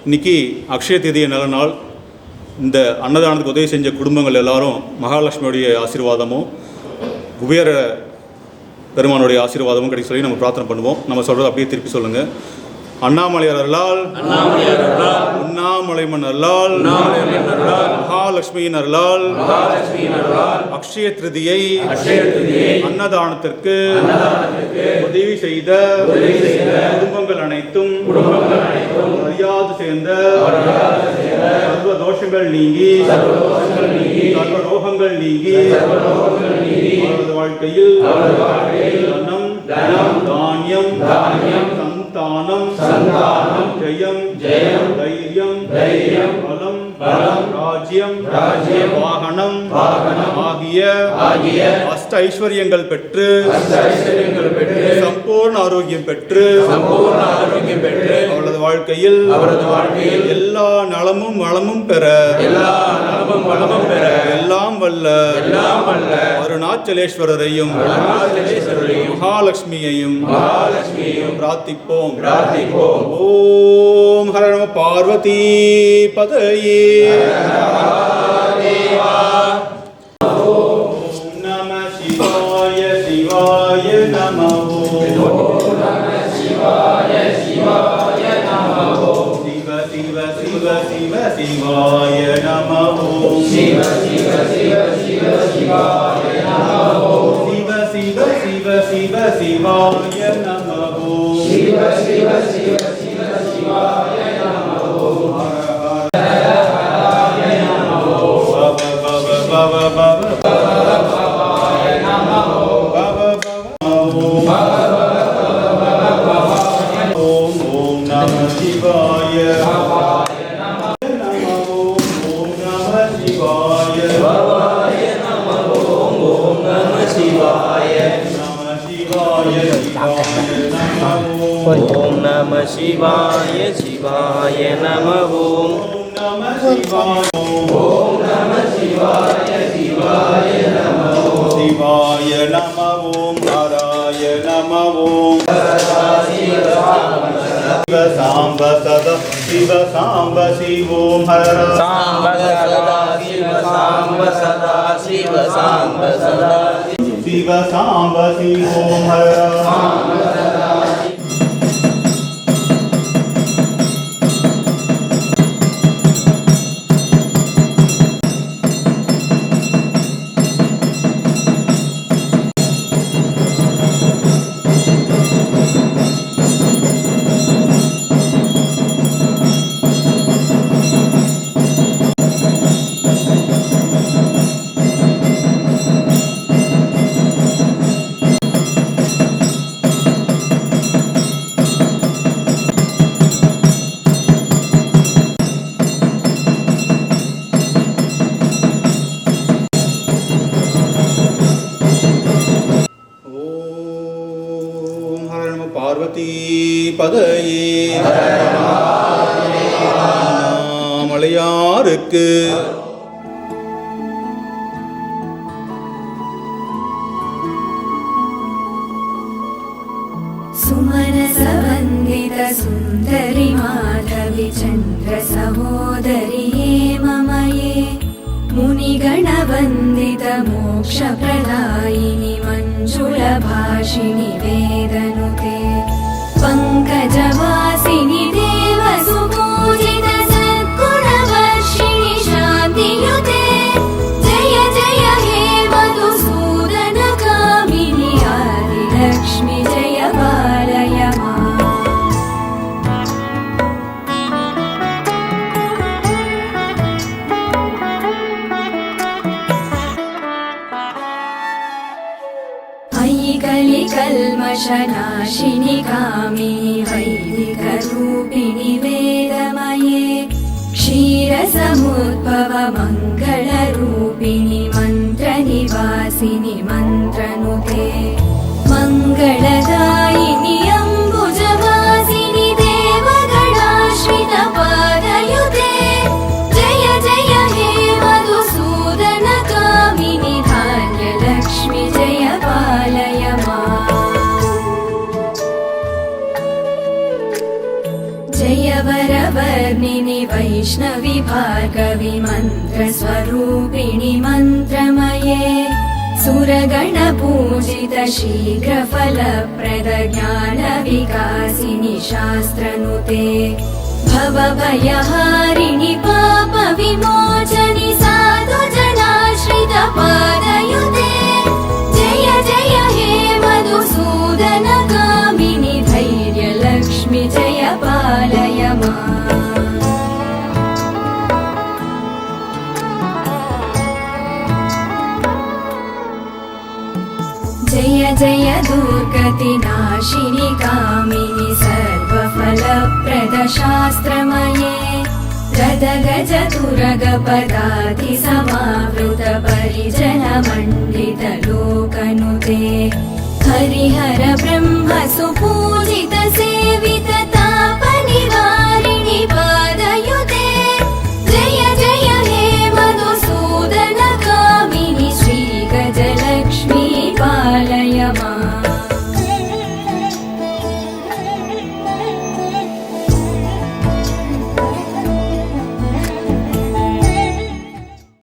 இன்றைக்கி அக்ஷய தேதிய நல்ல நாள். இந்த அன்னதானத்துக்கு உதவி செஞ்ச குடும்பங்கள் எல்லாரும் மகாலட்சுமியோடைய ஆசீர்வாதமும் குபேர பெருமானுடைய ஆசீர்வாதமும் கிடைக்க சொல்லி நம்ம பிரார்த்தனை பண்ணுவோம். நம்ம சொல்கிறது அப்படியே திருப்பி சொல்லுங்கள். அண்ணாமலையார் அருளால், உண்ணாமலைமன் அருளால், மகாலட்சுமியின் அருளால், அக்ஷய திருதியை அன்னதானத்திற்கு உதவி செய்த குடும்பங்கள் அனைத்தும் அறியாது சேர்ந்த சர்வ தோஷங்கள் நீங்கி சர்வ ரோகங்கள் நீங்கி அவரது வாழ்க்கையில் தனம், தானியம், சந்தானம், ஜெயம், தைரியம், பலம், ராஜ்யம், வாகனம் ஆகிய அஷ்ட ஐஸ்வர்யங்கள் பெற்று சம்பூர்ண ஆரோக்கியம் பெற்று அவரது வாழ்க்கையில் எல்லா நலமும் வளமும் பெற எல்லாம் வல்ல அருணாச்சலேஸ்வரரையும் மகாலட்சுமியையும் பிரார்த்திப்போம். ஓம் ஹர நம பார்வதி பதயே. ஓம் நம சிவாய சிவாய நம. சிவ சிவ சிவ சிவ சிவாய நம. சிவ சிவ சிவ சிவ சிவாய நம. சிவ சிவ சிவ சிவ சிவாய நம. சிவ சிவ சிவ சிவ சிவாய நம. ஓம் நம சிவாய சிவாய நம. ஓம் நம சிவாய சிவாய நம. சிவாய நம. ஓம் ஹராய நம. ஓம் சிவ சாம்ப சதா சிவ சாம்ப சிவோம் ஹர சாம்ப சதா சிவ சாம்ப சதா சிவ சாம்ப சதா சிவ சாம்ப சிவோம் ஹர. பார்வதி பதயே. மலையாருக்கு सुमनस वन्दित सुन्दरि माधवि चन्द्र सहोदरि हे मम ये मुनिगण वन्दित मोक्षप्रदायिनि मञ्जुलभाषिणि वेदनुते पङ्कजवासिनि देवसुपूजित सद्गुणवर्षिणि शान्तियुते जय जय हे मधुसूदन कामिनि आदिलक्ष्मि जय पालय माम्. कल्मषनाशिनि कामिनि वैदिकरूपिणि वेदमये क्षीरसमुद्भव मङ्गलरूपिणि मन्त्रनिवासिनि मन्त्रनुते मङ्गलदायिनि अम्बुजवासिनि देवगणाश्रित पादयुते जय जय हे मधुसूदन कामिनि धान्यलक्ष्मि जय पालय माम्. जय वरवर वर्णिनि वैष्णवि भार्गवि मन्त्रस्वरूपिणि मन्त्रमये सुरगणपूजित शीघ्रफलप्रद ज्ञानविकासिनि शास्त्रनुते भवभयहारिणि पापविमोचनि साधुजनाश्रितपादयुते जय जय हे मधुसूदनकामिनि धैर्यलक्ष्मि जय पालय माम् जय जय दुर्गतिनाशिनि कामिनि सर्वफलप्रदशास्त्रमये गदगजतुरगपदातिसमावृत परिजनमण्डितलोकनुते हरिहर ब्रह्म सुपूजित सेवित तापनिवारिणि पादयुते जय जय हे मधुसूदनकामिनि श्रीगजलक्ष्मी पालय माम्